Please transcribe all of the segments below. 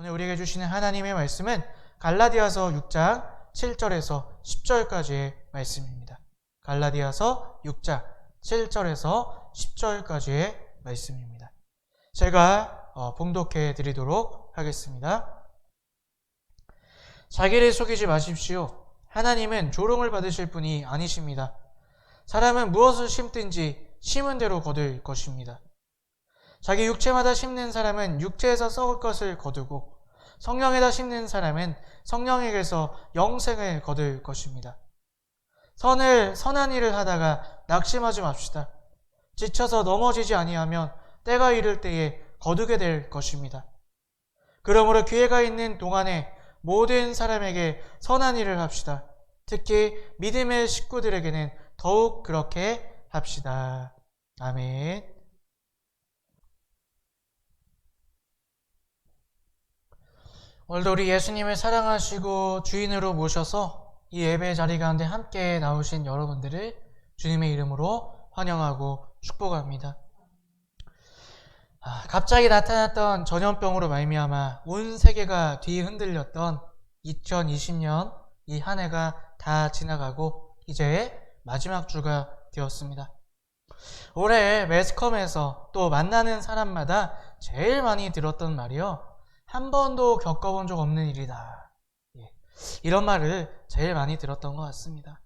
오늘 우리에게 주시는 하나님의 말씀은 갈라디아서 6장 7절에서 10절까지의 말씀입니다. 갈라디아서 6장 7절에서 10절까지의 말씀입니다. 제가 봉독해 드리도록 하겠습니다. 자기를 속이지 마십시오. 하나님은 조롱을 받으실 분이 아니십니다. 사람은 무엇을 심든지 심은 대로 거둘 것입니다. 자기 육체마다 심는 사람은 육체에서 썩을 것을 거두고 성령에다 심는 사람은 성령에게서 영생을 거둘 것입니다. 선한 일을 하다가 낙심하지 맙시다. 지쳐서 넘어지지 아니하면 때가 이를 때에 거두게 될 것입니다. 그러므로 기회가 있는 동안에 모든 사람에게 선한 일을 합시다. 특히 믿음의 식구들에게는 더욱 그렇게 합시다. 아멘. 오늘도 우리 예수님을 사랑하시고 주인으로 모셔서 이 예배 자리 가운데 함께 나오신 여러분들을 주님의 이름으로 환영하고 축복합니다. 갑자기 나타났던 전염병으로 말미암아 온 세계가 뒤흔들렸던 2020년 이 한 해가 다 지나가고 이제 마지막 주가 되었습니다. 올해 매스컴에서 또 만나는 사람마다 제일 많이 들었던 말이요. 한 번도 겪어본 적 없는 일이다. 이런 말을 제일 많이 들었던 것 같습니다.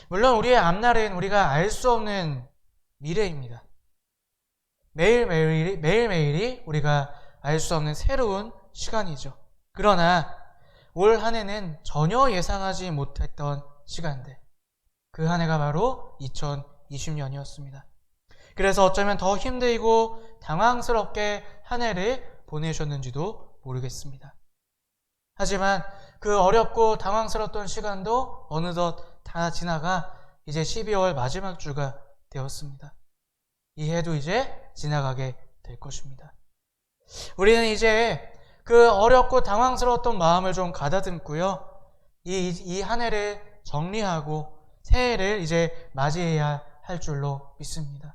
물론 우리의 앞날은 우리가 알 수 없는 미래입니다. 매일매일이 우리가 알 수 없는 새로운 시간이죠. 그러나 올 한 해는 전혀 예상하지 못했던 시간들. 그 한 해가 바로 2020년이었습니다. 그래서 어쩌면 더 힘들고 당황스럽게 한 해를 보내셨는지도 모르겠습니다. 하지만 그 어렵고 당황스러웠던 시간도 어느덧 다 지나가 이제 12월 마지막 주가 되었습니다. 이 해도 이제 지나가게 될 것입니다. 우리는 이제 그 어렵고 당황스러웠던 마음을 좀 가다듬고요. 이 한 해를 정리하고 새해를 이제 맞이해야 할 줄로 믿습니다.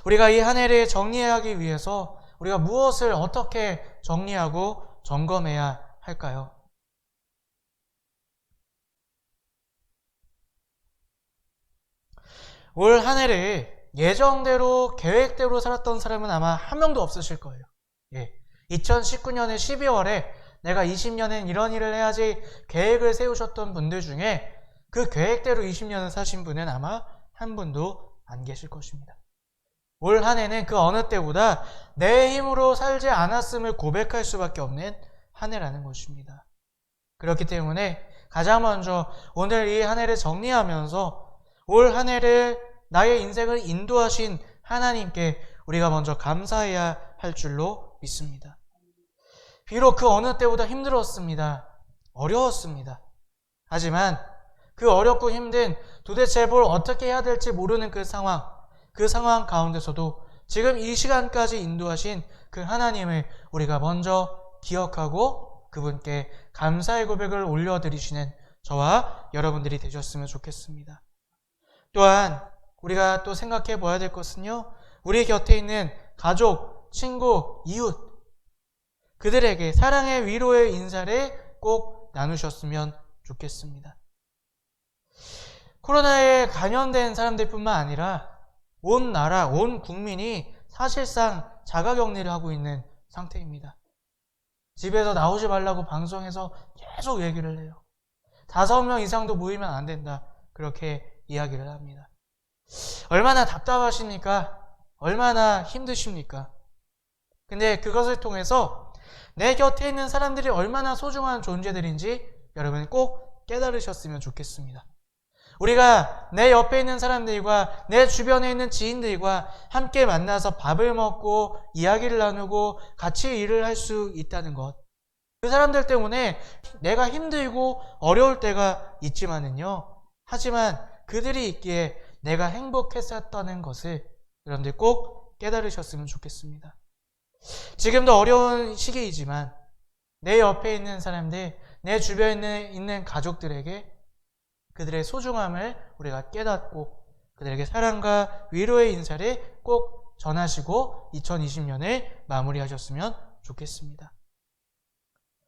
우리가 이 한 해를 정리하기 위해서 우리가 무엇을 어떻게 정리하고 점검해야 할까요? 올 한 해를 예정대로 계획대로 살았던 사람은 아마 한 명도 없으실 거예요. 2019년의 12월에 내가 20년엔 이런 일을 해야지 계획을 세우셨던 분들 중에 그 계획대로 20년을 사신 분은 아마 한 분도 안 계실 것입니다. 올 한 해는 그 어느 때보다 내 힘으로 살지 않았음을 고백할 수밖에 없는 한 해라는 것입니다. 그렇기 때문에 가장 먼저 오늘 이 한 해를 정리하면서 올 한 해를 나의 인생을 인도하신 하나님께 우리가 먼저 감사해야 할 줄로 믿습니다. 비록 그 어느 때보다 힘들었습니다. 어려웠습니다. 하지만 그 어렵고 힘든 도대체 뭘 어떻게 해야 될지 모르는 그 상황 가운데서도 지금 이 시간까지 인도하신 그 하나님을 우리가 먼저 기억하고 그분께 감사의 고백을 올려드리시는 저와 여러분들이 되셨으면 좋겠습니다. 또한 우리가 또 생각해 봐야 될 것은요. 우리 곁에 있는 가족, 친구, 이웃 그들에게 사랑의 위로의 인사를 꼭 나누셨으면 좋겠습니다. 코로나에 감염된 사람들뿐만 아니라 온 나라, 온 국민이 사실상 자가격리를 하고 있는 상태입니다. 집에서 나오지 말라고 방송에서 계속 얘기를 해요. 5명 이상도 모이면 안 된다. 그렇게 이야기를 합니다. 얼마나 답답하십니까? 얼마나 힘드십니까? 근데 그것을 통해서 내 곁에 있는 사람들이 얼마나 소중한 존재들인지 여러분이 꼭 깨달으셨으면 좋겠습니다. 우리가 내 옆에 있는 사람들과 내 주변에 있는 지인들과 함께 만나서 밥을 먹고 이야기를 나누고 같이 일을 할 수 있다는 것. 그 사람들 때문에 내가 힘들고 어려울 때가 있지만은요. 하지만 그들이 있기에 내가 행복했었다는 것을 여러분들 꼭 깨달으셨으면 좋겠습니다. 지금도 어려운 시기이지만 내 옆에 있는 사람들, 내 주변에 있는 가족들에게 그들의 소중함을 우리가 깨닫고 그들에게 사랑과 위로의 인사를 꼭 전하시고 2020년을 마무리하셨으면 좋겠습니다.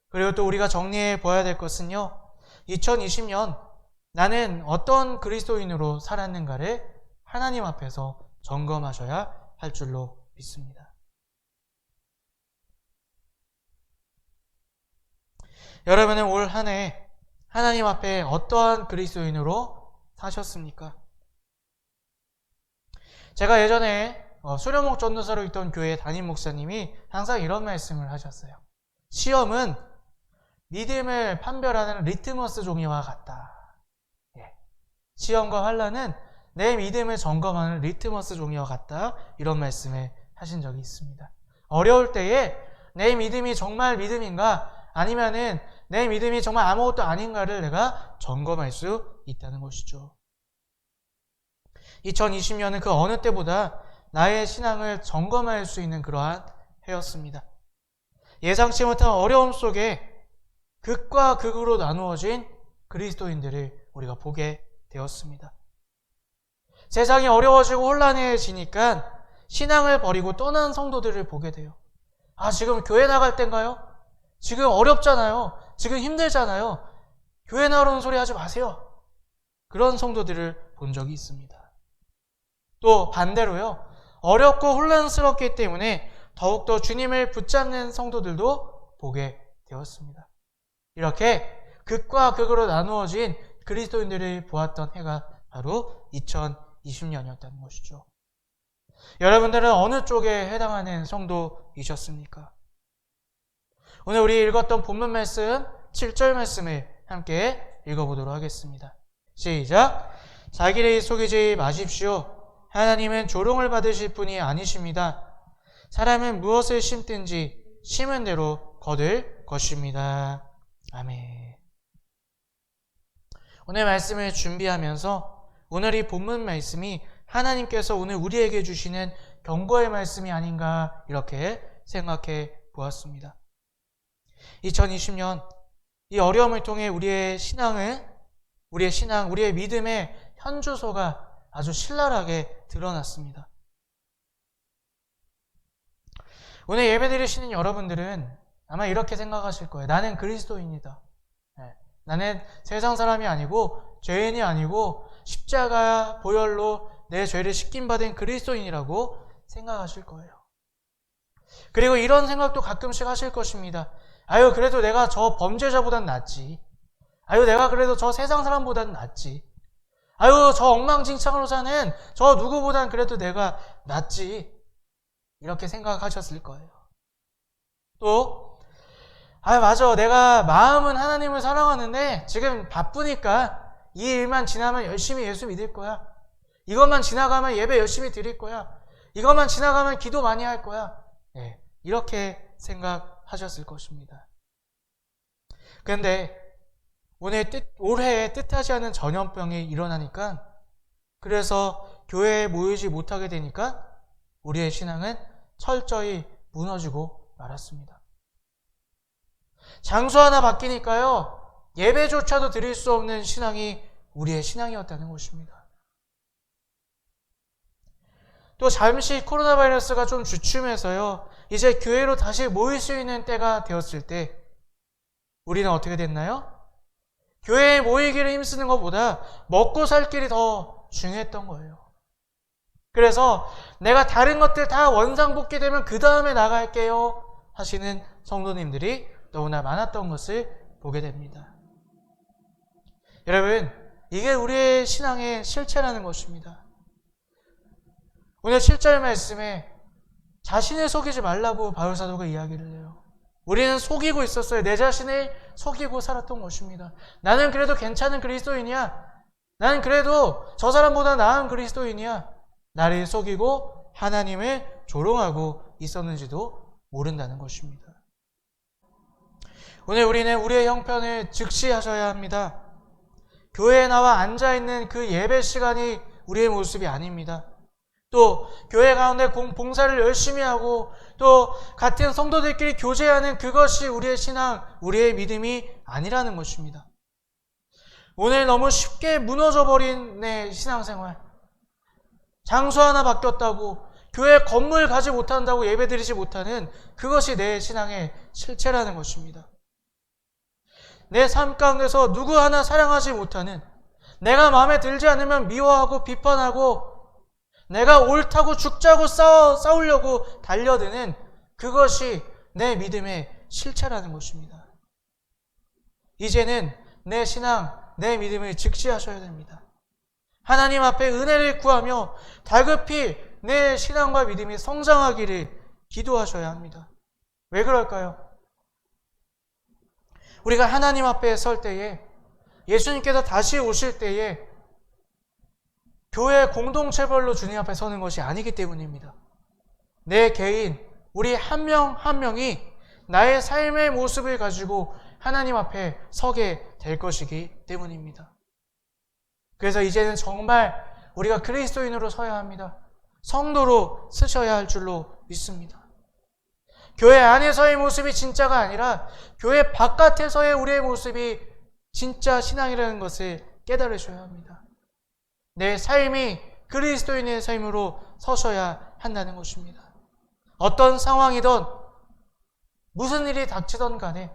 그리고 또 우리가 정리해 보아야 될 것은요, 2020년 나는 어떤 그리스도인으로 살았는가를 하나님 앞에서 점검하셔야 할 줄로 믿습니다. 여러분은 올 한 해 하나님 앞에 어떠한 그리스도인으로 사셨습니까? 제가 예전에 수련목 전도사로 있던 교회 담임 목사님이 항상 이런 말씀을 하셨어요. 시험은 믿음을 판별하는 리트머스 종이와 같다. 시험과 환난은 내 믿음을 점검하는 리트머스 종이와 같다. 이런 말씀을 하신 적이 있습니다. 어려울 때에 내 믿음이 정말 믿음인가 아니면은 내 믿음이 정말 아무것도 아닌가를 내가 점검할 수 있다는 것이죠. 2020년은 그 어느 때보다 나의 신앙을 점검할 수 있는 그러한 해였습니다. 예상치 못한 어려움 속에 극과 극으로 나누어진 그리스도인들을 우리가 보게 되었습니다. 세상이 어려워지고 혼란해지니까 신앙을 버리고 떠난 성도들을 보게 돼요. 지금 교회 나갈 땐가요? 지금 어렵잖아요. 지금 힘들잖아요. 교회 나오는 소리 하지 마세요. 그런 성도들을 본 적이 있습니다. 또 반대로요. 어렵고 혼란스럽기 때문에 더욱더 주님을 붙잡는 성도들도 보게 되었습니다. 이렇게 극과 극으로 나누어진 그리스도인들을 보았던 해가 바로 2020년이었다는 것이죠. 여러분들은 어느 쪽에 해당하는 성도이셨습니까? 오늘 우리 읽었던 본문 말씀 7절 말씀을 함께 읽어보도록 하겠습니다. 시작! 자기를 속이지 마십시오. 하나님은 조롱을 받으실 분이 아니십니다. 사람은 무엇을 심든지 심은 대로 거둘 것입니다. 아멘. 오늘 말씀을 준비하면서 오늘 이 본문 말씀이 하나님께서 오늘 우리에게 주시는 경고의 말씀이 아닌가 이렇게 생각해 보았습니다. 2020년 이 어려움을 통해 우리의 믿음의 현주소가 아주 신랄하게 드러났습니다. 오늘 예배 드리시는 여러분들은 아마 이렇게 생각하실 거예요. 나는 그리스도인이다. 나는 세상 사람이 아니고 죄인이 아니고 십자가 보혈로 내 죄를 씻김받은 그리스도인이라고 생각하실 거예요. 그리고 이런 생각도 가끔씩 하실 것입니다. 그래도 내가 저 범죄자보단 낫지. 내가 그래도 저 세상 사람보단 낫지. 저 엉망진창으로 사는 저 누구보단 그래도 내가 낫지. 이렇게 생각하셨을 거예요. 또 맞아. 내가 마음은 하나님을 사랑하는데 지금 바쁘니까 이 일만 지나면 열심히 예수 믿을 거야. 이것만 지나가면 예배 열심히 드릴 거야. 이것만 지나가면 기도 많이 할 거야. 이렇게 생각하셨을 것입니다. 그런데 올해에 뜻하지 않은 전염병이 일어나니까 그래서 교회에 모이지 못하게 되니까 우리의 신앙은 철저히 무너지고 말았습니다. 장소 하나 바뀌니까요. 예배조차도 드릴 수 없는 신앙이 우리의 신앙이었다는 것입니다. 또 잠시 코로나 바이러스가 좀 주춤해서요. 이제 교회로 다시 모일 수 있는 때가 되었을 때 우리는 어떻게 됐나요? 교회에 모이기를 힘쓰는 것보다 먹고 살 길이 더 중요했던 거예요. 그래서 내가 다른 것들 다 원상복귀되면 그 다음에 나갈게요 하시는 성도님들이 너무나 많았던 것을 보게 됩니다. 여러분, 이게 우리의 신앙의 실체라는 것입니다. 오늘 7절 말씀에 자신을 속이지 말라고 바울사도가 이야기를 해요. 우리는 속이고 있었어요. 내 자신을 속이고 살았던 것입니다. 나는 그래도 괜찮은 그리스도인이야. 나는 그래도 저 사람보다 나은 그리스도인이야. 나를 속이고 하나님을 조롱하고 있었는지도 모른다는 것입니다. 오늘 우리는 우리의 형편을 즉시하셔야 합니다. 교회에 나와 앉아있는 그 예배 시간이 우리의 모습이 아닙니다. 또 교회 가운데 봉사를 열심히 하고 또 같은 성도들끼리 교제하는 그것이 우리의 신앙, 우리의 믿음이 아니라는 것입니다. 오늘 너무 쉽게 무너져버린 내 신앙생활, 장소 하나 바뀌었다고 교회 건물 가지 못한다고 예배드리지 못하는 그것이 내 신앙의 실체라는 것입니다. 내 삶 가운데서 누구 하나 사랑하지 못하는, 내가 마음에 들지 않으면 미워하고 비판하고 내가 옳다고 죽자고 싸우려고 달려드는 그것이 내 믿음의 실체라는 것입니다. 이제는 내 신앙, 내 믿음을 직시하셔야 됩니다. 하나님 앞에 은혜를 구하며 다급히 내 신앙과 믿음이 성장하기를 기도하셔야 합니다. 왜 그럴까요? 우리가 하나님 앞에 설 때에, 예수님께서 다시 오실 때에 교회 공동체별로 주님 앞에 서는 것이 아니기 때문입니다. 내 개인, 우리 한 명 한 명이 나의 삶의 모습을 가지고 하나님 앞에 서게 될 것이기 때문입니다. 그래서 이제는 정말 우리가 그리스도인으로 서야 합니다. 성도로 쓰셔야 할 줄로 믿습니다. 교회 안에서의 모습이 진짜가 아니라 교회 바깥에서의 우리의 모습이 진짜 신앙이라는 것을 깨달으셔야 합니다. 내 삶이 그리스도인의 삶으로 서셔야 한다는 것입니다. 어떤 상황이든 무슨 일이 닥치던 간에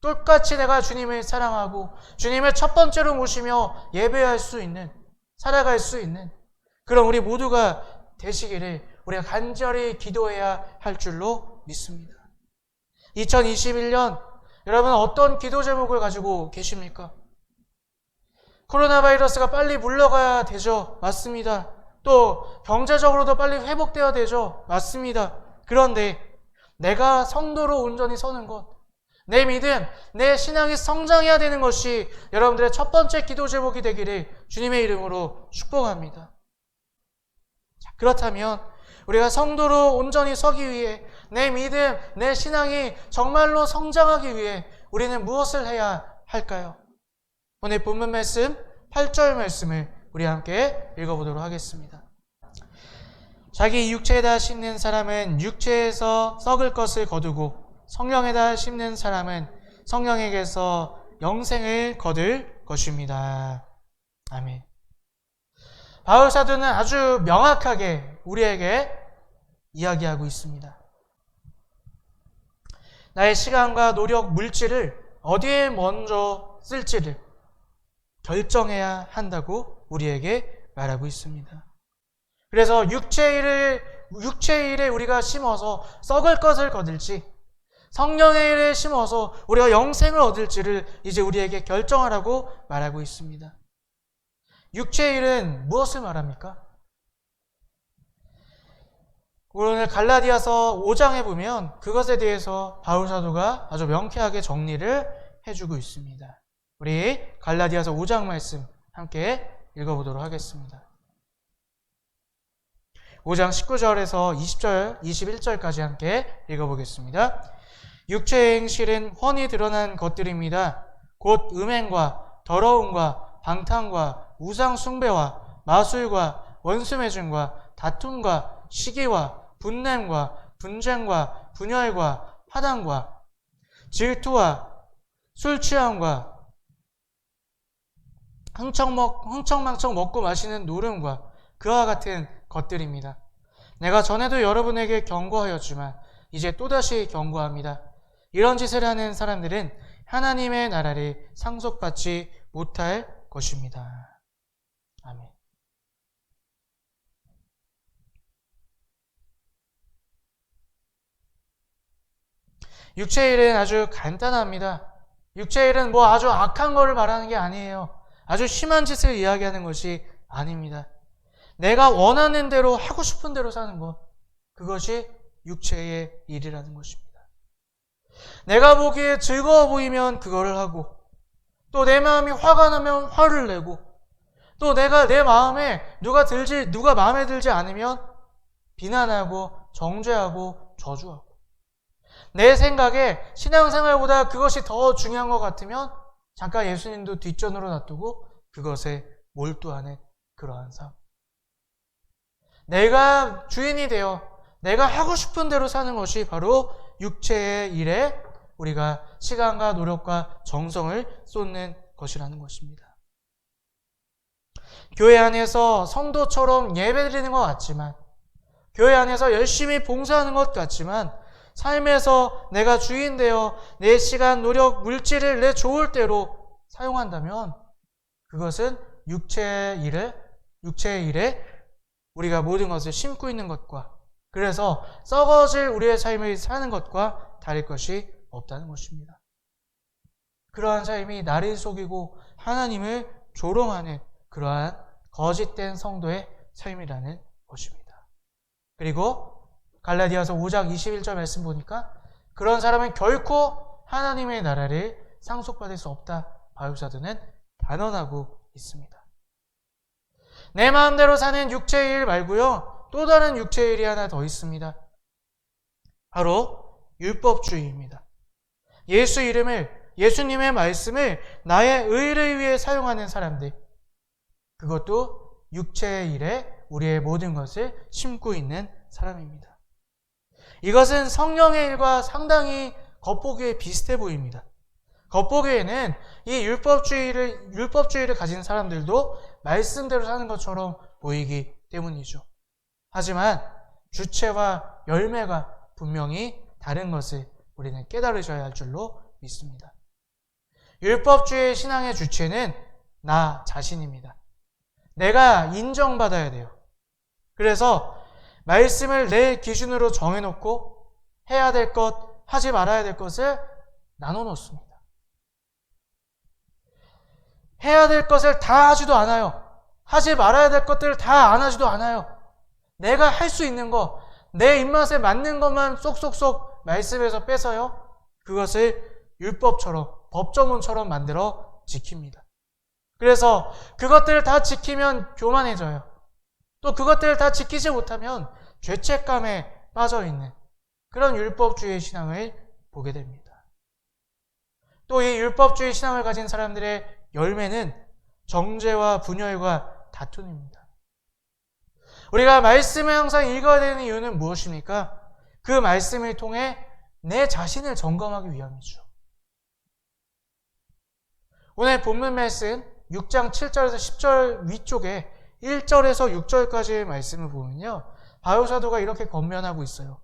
똑같이 내가 주님을 사랑하고 주님을 첫 번째로 모시며 예배할 수 있는, 살아갈 수 있는 그런 우리 모두가 되시기를 우리가 간절히 기도해야 할 줄로 믿습니다. 2021년 여러분 어떤 기도 제목을 가지고 계십니까? 코로나 바이러스가 빨리 물러가야 되죠. 맞습니다. 또 경제적으로도 빨리 회복되어야 되죠. 맞습니다. 그런데 내가 성도로 온전히 서는 것, 내 믿음, 내 신앙이 성장해야 되는 것이 여러분들의 첫 번째 기도 제목이 되기를 주님의 이름으로 축복합니다. 자, 그렇다면 우리가 성도로 온전히 서기 위해, 내 믿음, 내 신앙이 정말로 성장하기 위해 우리는 무엇을 해야 할까요? 오늘 본문 말씀 8절 말씀을 우리 함께 읽어보도록 하겠습니다. 자기 육체에다 심는 사람은 육체에서 썩을 것을 거두고 성령에다 심는 사람은 성령에게서 영생을 거둘 것입니다. 아멘. 바울 사도는 아주 명확하게 우리에게 이야기하고 있습니다. 나의 시간과 노력, 물질을 어디에 먼저 쓸지를 결정해야 한다고 우리에게 말하고 있습니다. 그래서 육체의 일에 우리가 심어서 썩을 것을 거둘지, 성령의 일에 심어서 우리가 영생을 얻을지를 이제 우리에게 결정하라고 말하고 있습니다. 육체의 일은 무엇을 말합니까? 오늘 갈라디아서 5장에 보면 그것에 대해서 바울 사도가 아주 명쾌하게 정리를 해주고 있습니다. 우리 갈라디아서 5장 말씀 함께 읽어보도록 하겠습니다. 5장 19절에서 20절, 21절까지 함께 읽어보겠습니다. 육체의 행실은 훤히 드러난 것들입니다. 곧 음행과 더러움과 방탕과 우상 숭배와 마술과 원수매증과 다툼과 시기와 분냄과 분쟁과 분열과 화단과 질투와 술 취함과 흥청망청 먹고 마시는 노름과 그와 같은 것들입니다. 내가 전에도 여러분에게 경고하였지만 이제 또다시 경고합니다. 이런 짓을 하는 사람들은 하나님의 나라를 상속받지 못할 것입니다. 아멘. 육체의 일은 아주 간단합니다. 육체의 일은 뭐 아주 악한 거를 말하는 게 아니에요. 아주 심한 짓을 이야기하는 것이 아닙니다. 내가 원하는 대로 하고 싶은 대로 사는 것, 그것이 육체의 일이라는 것입니다. 내가 보기에 즐거워 보이면 그거를 하고, 또 내 마음이 화가 나면 화를 내고, 또 내가 내 마음에 누가 마음에 들지 않으면 비난하고 정죄하고 저주하고, 내 생각에 신앙생활보다 그것이 더 중요한 것 같으면 잠깐 예수님도 뒷전으로 놔두고 그것에 몰두하는 그러한 삶. 내가 주인이 되어 내가 하고 싶은 대로 사는 것이 바로 육체의 일에 우리가 시간과 노력과 정성을 쏟는 것이라는 것입니다. 교회 안에서 성도처럼 예배드리는 것 같지만, 교회 안에서 열심히 봉사하는 것 같지만 삶에서 내가 주인 되어 내 시간, 노력, 물질을 내 좋을 대로 사용한다면 그것은 육체의 일에 우리가 모든 것을 심고 있는 것과 그래서 썩어질 우리의 삶을 사는 것과 다를 것이 없다는 것입니다. 그러한 삶이 나를 속이고 하나님을 조롱하는 그러한 거짓된 성도의 삶이라는 것입니다. 그리고 갈라디아서 5장 21절 말씀 보니까 그런 사람은 결코 하나님의 나라를 상속받을 수 없다. 바울사도는 단언하고 있습니다. 내 마음대로 사는 육체의 일 말고요. 또 다른 육체의 일이 하나 더 있습니다. 바로 율법주의입니다. 예수님의 말씀을 나의 의를 위해 사용하는 사람들. 그것도 육체의 일에 우리의 모든 것을 심고 있는 사람입니다. 이것은 성령의 일과 상당히 겉보기에 비슷해 보입니다. 겉보기에는 이 율법주의를 가진 사람들도 말씀대로 사는 것처럼 보이기 때문이죠. 하지만 주체와 열매가 분명히 다른 것을 우리는 깨달으셔야 할 줄로 믿습니다. 율법주의 신앙의 주체는 나 자신입니다. 내가 인정받아야 돼요. 그래서 말씀을 내 기준으로 정해놓고 해야 될 것, 하지 말아야 될 것을 나눠놓습니다. 해야 될 것을 다 하지도 않아요. 하지 말아야 될 것들을 다 안 하지도 않아요. 내가 할 수 있는 거, 내 입맛에 맞는 것만 쏙쏙쏙 말씀에서 빼서요. 그것을 율법처럼, 법조문처럼 만들어 지킵니다. 그래서 그것들을 다 지키면 교만해져요. 또 그것들을 다 지키지 못하면 죄책감에 빠져있는 그런 율법주의 신앙을 보게 됩니다. 또 이 율법주의 신앙을 가진 사람들의 열매는 정죄와 분열과 다툼입니다. 우리가 말씀을 항상 읽어야 되는 이유는 무엇입니까? 그 말씀을 통해 내 자신을 점검하기 위함이죠. 오늘 본문 말씀 6장 7절에서 10절 위쪽에 1절에서 6절까지의 말씀을 보면요. 바울 사도가 이렇게 권면하고 있어요.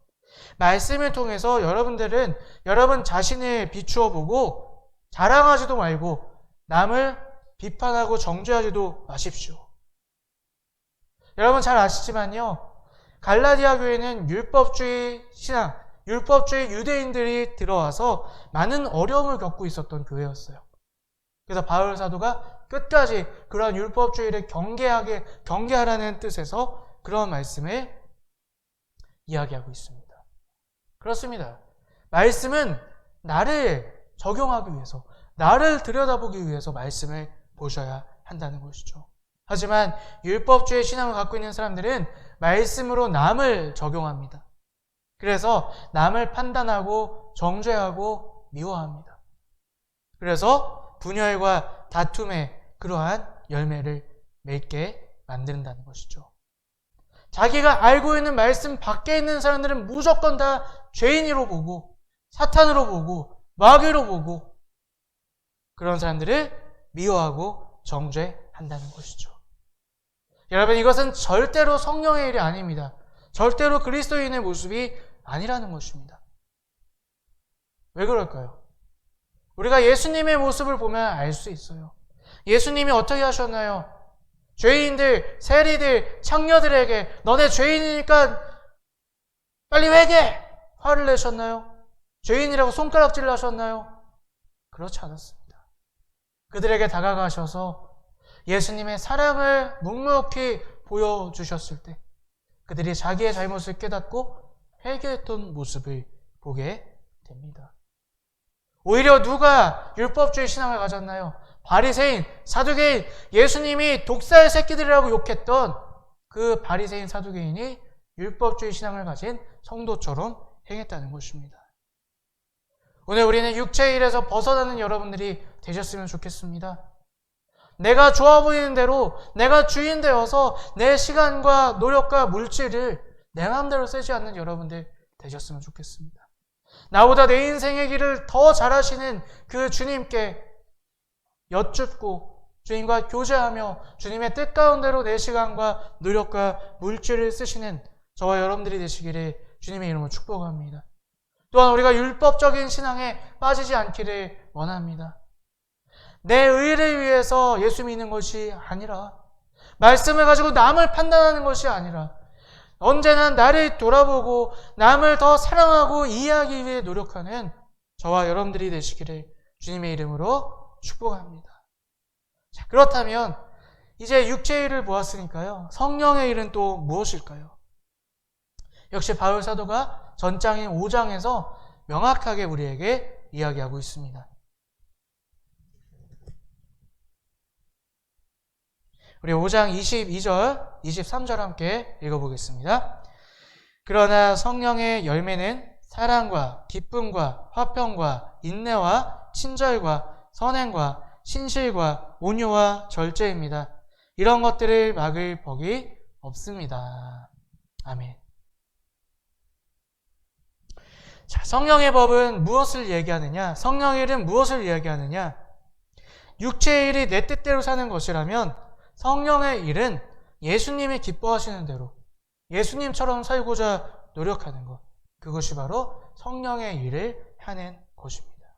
말씀을 통해서 여러분들은 여러분 자신을 비추어 보고 자랑하지도 말고 남을 비판하고 정죄하지도 마십시오. 여러분 잘 아시지만요. 갈라디아 교회는 율법주의 신앙, 율법주의 유대인들이 들어와서 많은 어려움을 겪고 있었던 교회였어요. 그래서 바울 사도가 끝까지 그런 율법주의를 경계하라는 뜻에서 그런 말씀을 이야기하고 있습니다. 그렇습니다. 말씀은 나를 적용하기 위해서, 나를 들여다보기 위해서 말씀을 보셔야 한다는 것이죠. 하지만 율법주의 신앙을 갖고 있는 사람들은 말씀으로 남을 적용합니다. 그래서 남을 판단하고 정죄하고 미워합니다. 그래서 분열과 다툼의 그러한 열매를 맺게 만든다는 것이죠. 자기가 알고 있는 말씀 밖에 있는 사람들은 무조건 다 죄인으로 보고 사탄으로 보고 마귀로 보고 그런 사람들을 미워하고 정죄한다는 것이죠. 여러분 이것은 절대로 성령의 일이 아닙니다. 절대로 그리스도인의 모습이 아니라는 것입니다. 왜 그럴까요? 우리가 예수님의 모습을 보면 알 수 있어요. 예수님이 어떻게 하셨나요? 죄인들, 세리들, 창녀들에게 너네 죄인이니까 빨리 회개! 화를 내셨나요? 죄인이라고 손가락질을 하셨나요? 그렇지 않았습니다. 그들에게 다가가셔서 예수님의 사랑을 묵묵히 보여주셨을 때 그들이 자기의 잘못을 깨닫고 회개했던 모습을 보게 됩니다. 오히려 누가 율법주의 신앙을 가졌나요? 바리새인, 사두개인, 예수님이 독사의 새끼들이라고 욕했던 그 바리새인, 사두개인이 율법주의 신앙을 가진 성도처럼 행했다는 것입니다. 오늘 우리는 육체의 일에서 벗어나는 여러분들이 되셨으면 좋겠습니다. 내가 좋아 보이는 대로 내가 주인 되어서 내 시간과 노력과 물질을 내 마음대로 쓰지 않는 여러분들 되셨으면 좋겠습니다. 나보다 내 인생의 길을 더 잘하시는 그 주님께 여쭙고 주님과 교제하며 주님의 뜻 가운데로 내 시간과 노력과 물질을 쓰시는 저와 여러분들이 되시기를 주님의 이름으로 축복합니다. 또한 우리가 율법적인 신앙에 빠지지 않기를 원합니다. 내 의를 위해서 예수 믿는 것이 아니라, 말씀을 가지고 남을 판단하는 것이 아니라, 언제나 나를 돌아보고 남을 더 사랑하고 이해하기 위해 노력하는 저와 여러분들이 되시기를 주님의 이름으로 축복합니다. 자, 그렇다면 이제 육체의 일을 보았으니까요, 성령의 일은 또 무엇일까요? 역시 바울 사도가 전장인 5장에서 명확하게 우리에게 이야기하고 있습니다. 우리 5장 22절, 23절 함께 읽어보겠습니다. 그러나 성령의 열매는 사랑과 기쁨과 화평과 인내와 친절과 선행과 신실과 온유와 절제입니다. 이런 것들을 막을 법이 없습니다. 아멘. 자, 성령의 법은 무엇을 얘기하느냐? 성령의 일은 무엇을 이야기하느냐? 육체의 일이 내 뜻대로 사는 것이라면 성령의 일은 예수님이 기뻐하시는 대로 예수님처럼 살고자 노력하는 것, 그것이 바로 성령의 일을 하는 것입니다.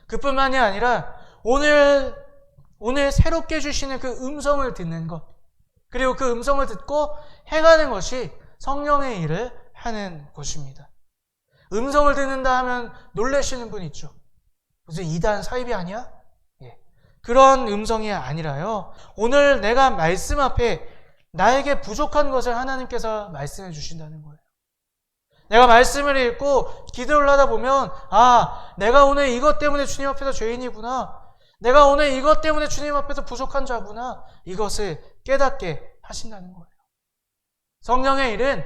그뿐만이 아니라 오늘 새롭게 주시는 그 음성을 듣는 것, 그리고 그 음성을 듣고 행하는 것이 성령의 일을 하는 것입니다. 음성을 듣는다 하면 놀라시는 분 있죠. 무슨 이단 사입이 아니야? 그런 음성이 아니라요, 오늘 내가 말씀 앞에 나에게 부족한 것을 하나님께서 말씀해 주신다는 거예요. 내가 말씀을 읽고 기도를 하다 보면, 아, 내가 오늘 이것 때문에 주님 앞에서 죄인이구나, 내가 오늘 이것 때문에 주님 앞에서 부족한 자구나, 이것을 깨닫게 하신다는 거예요. 성령의 일은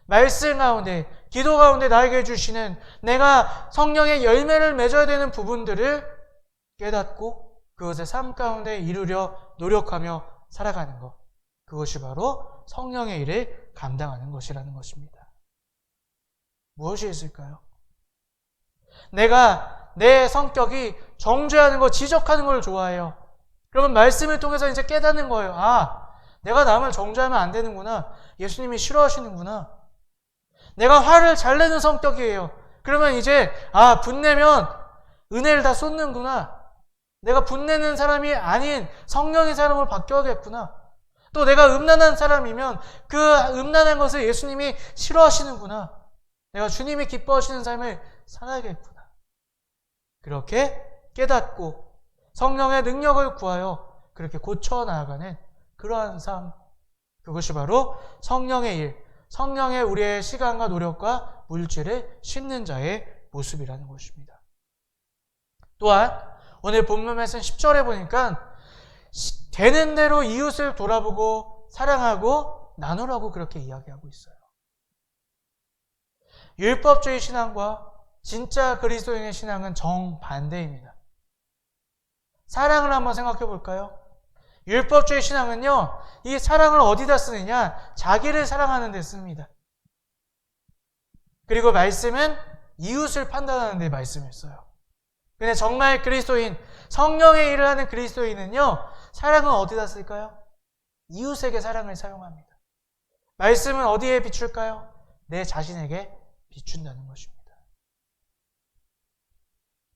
말씀 가운데, 기도 가운데 나에게 주시는, 내가 성령의 열매를 맺어야 되는 부분들을 깨닫고 그것을 삶 가운데 이루려 노력하며 살아가는 것, 그것이 바로 성령의 일을 감당하는 것이라는 것입니다. 무엇이 있을까요? 내가 내 성격이 정죄하는 거, 지적하는 걸 좋아해요. 그러면 말씀을 통해서 이제 깨닫는 거예요. 아, 내가 남을 정죄하면 안 되는구나. 예수님이 싫어하시는구나. 내가 화를 잘 내는 성격이에요. 그러면 이제, 아, 분내면 은혜를 다 쏟는구나. 내가 분내는 사람이 아닌 성령의 사람으로 바뀌어야겠구나. 또 내가 음란한 사람이면 그 음란한 것을 예수님이 싫어하시는구나. 내가 주님이 기뻐하시는 삶을 살아야겠구나. 그렇게 깨닫고 성령의 능력을 구하여 그렇게 고쳐나가는 그러한 삶, 그것이 바로 성령의 일, 성령의 우리의 시간과 노력과 물질을 심는 자의 모습이라는 것입니다. 또한 오늘 본문 말씀 10절에 보니까 되는 대로 이웃을 돌아보고 사랑하고 나누라고 그렇게 이야기하고 있어요. 율법주의 신앙과 진짜 그리스도인의 신앙은 정반대입니다. 사랑을 한번 생각해 볼까요? 율법주의 신앙은요, 이 사랑을 어디다 쓰느냐? 자기를 사랑하는 데 씁니다. 그리고 말씀은 이웃을 판단하는 데 말씀을 써요. 근데 정말 그리스도인, 성령의 일을 하는 그리스도인은요, 사랑은 어디다 쓸까요? 이웃에게 사랑을 사용합니다. 말씀은 어디에 비출까요? 내 자신에게 비춘다는 것입니다.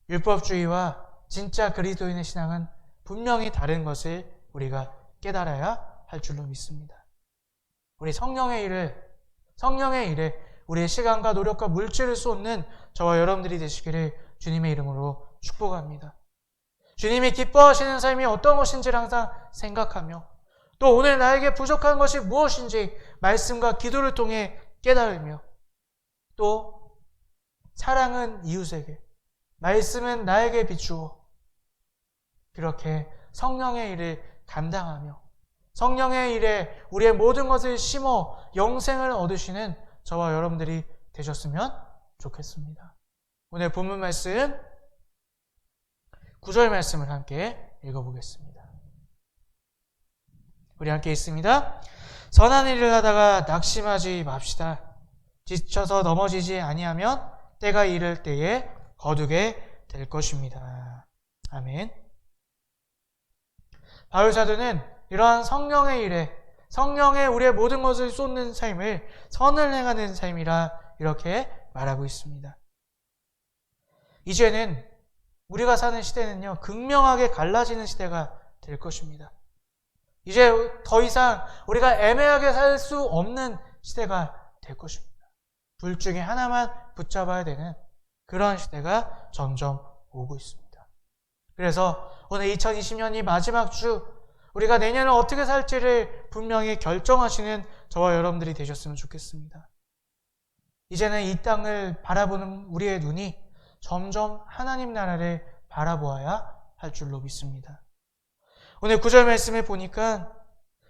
율법주의와 진짜 그리스도인의 신앙은 분명히 다른 것을 우리가 깨달아야 할 줄로 믿습니다. 우리 성령의 일에 우리의 시간과 노력과 물질을 쏟는 저와 여러분들이 되시기를 주님의 이름으로 축복합니다. 주님이 기뻐하시는 삶이 어떤 것인지를 항상 생각하며, 또 오늘 나에게 부족한 것이 무엇인지 말씀과 기도를 통해 깨달으며, 또 사랑은 이웃에게, 말씀은 나에게 비추어 그렇게 성령의 일을 감당하며 성령의 일에 우리의 모든 것을 심어 영생을 얻으시는 저와 여러분들이 되셨으면 좋겠습니다. 오늘 본문 말씀 9절 말씀을 함께 읽어보겠습니다. 우리 함께 읽습니다. 선한 일을 하다가 낙심하지 맙시다. 지쳐서 넘어지지 아니하면 때가 이를 때에 거두게 될 것입니다. 아멘. 바울 사도는 이러한 성령의 일에, 성령의 우리의 모든 것을 쏟는 삶을 선을 행하는 삶이라 이렇게 말하고 있습니다. 이제는 우리가 사는 시대는요, 극명하게 갈라지는 시대가 될 것입니다. 이제 더 이상 우리가 애매하게 살 수 없는 시대가 될 것입니다. 둘 중에 하나만 붙잡아야 되는 그런 시대가 점점 오고 있습니다. 그래서 오늘 2020년이 마지막 주, 우리가 내년을 어떻게 살지를 분명히 결정하시는 저와 여러분들이 되셨으면 좋겠습니다. 이제는 이 땅을 바라보는 우리의 눈이 점점 하나님 나라를 바라보아야 할 줄로 믿습니다. 오늘 9절 말씀을 보니까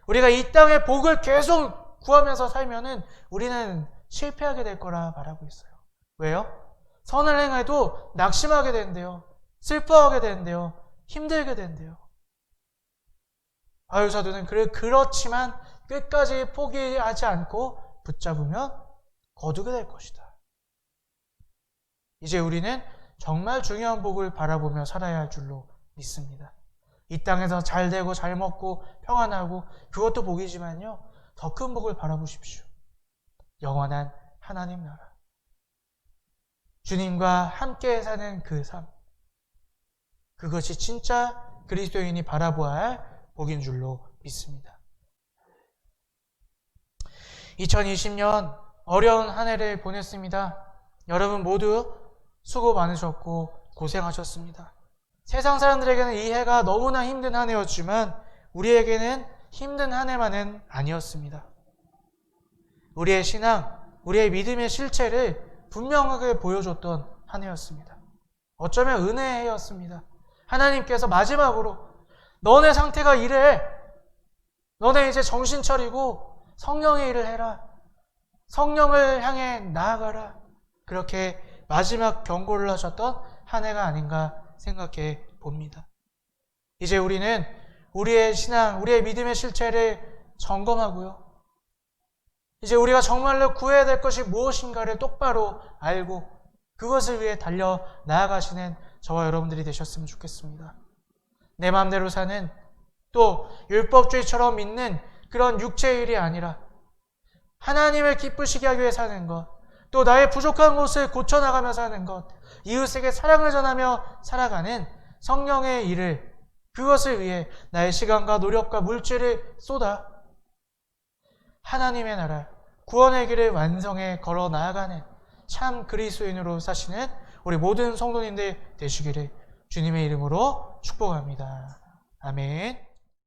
우리가 이 땅의 복을 계속 구하면서 살면은 우리는 실패하게 될 거라 말하고 있어요. 왜요? 선을 행해도 낙심하게 된대요. 슬퍼하게 된대요. 힘들게 된대요. 바울사도는 그렇지만 끝까지 포기하지 않고 붙잡으면 거두게 될 것이다. 이제 우리는 정말 중요한 복을 바라보며 살아야 할 줄로 믿습니다. 이 땅에서 잘 되고 잘 먹고 평안하고 그것도 복이지만요, 더 큰 복을 바라보십시오. 영원한 하나님 나라. 주님과 함께 사는 그 삶. 그것이 진짜 그리스도인이 바라보아야 할 복인 줄로 믿습니다. 2020년 어려운 한 해를 보냈습니다. 여러분 모두 수고 많으셨고 고생하셨습니다. 세상 사람들에게는 이 해가 너무나 힘든 한 해였지만 우리에게는 힘든 한 해만은 아니었습니다. 우리의 신앙, 우리의 믿음의 실체를 분명하게 보여줬던 한 해였습니다. 어쩌면 은혜의 해였습니다. 하나님께서 마지막으로 너네 상태가 이래. 너네 이제 정신 차리고 성령의 일을 해라. 성령을 향해 나아가라. 그렇게 마지막 경고를 하셨던 한 해가 아닌가 생각해 봅니다. 이제 우리는 우리의 신앙, 우리의 믿음의 실체를 점검하고요. 이제 우리가 정말로 구해야 될 것이 무엇인가를 똑바로 알고 그것을 위해 달려 나아가시는 저와 여러분들이 되셨으면 좋겠습니다. 내 마음대로 사는 또 율법주의처럼 믿는 그런 육체의 일이 아니라 하나님을 기쁘시게 하기 위해 사는 것, 또 나의 부족한 곳을 고쳐나가며 사는 것, 이웃에게 사랑을 전하며 살아가는 성령의 일을, 그것을 위해 나의 시간과 노력과 물질을 쏟아 하나님의 나라, 구원의 길을 완성해 걸어 나아가는 참 그리스도인으로 사시는 우리 모든 성도님들 되시기를 주님의 이름으로 축복합니다. 아멘.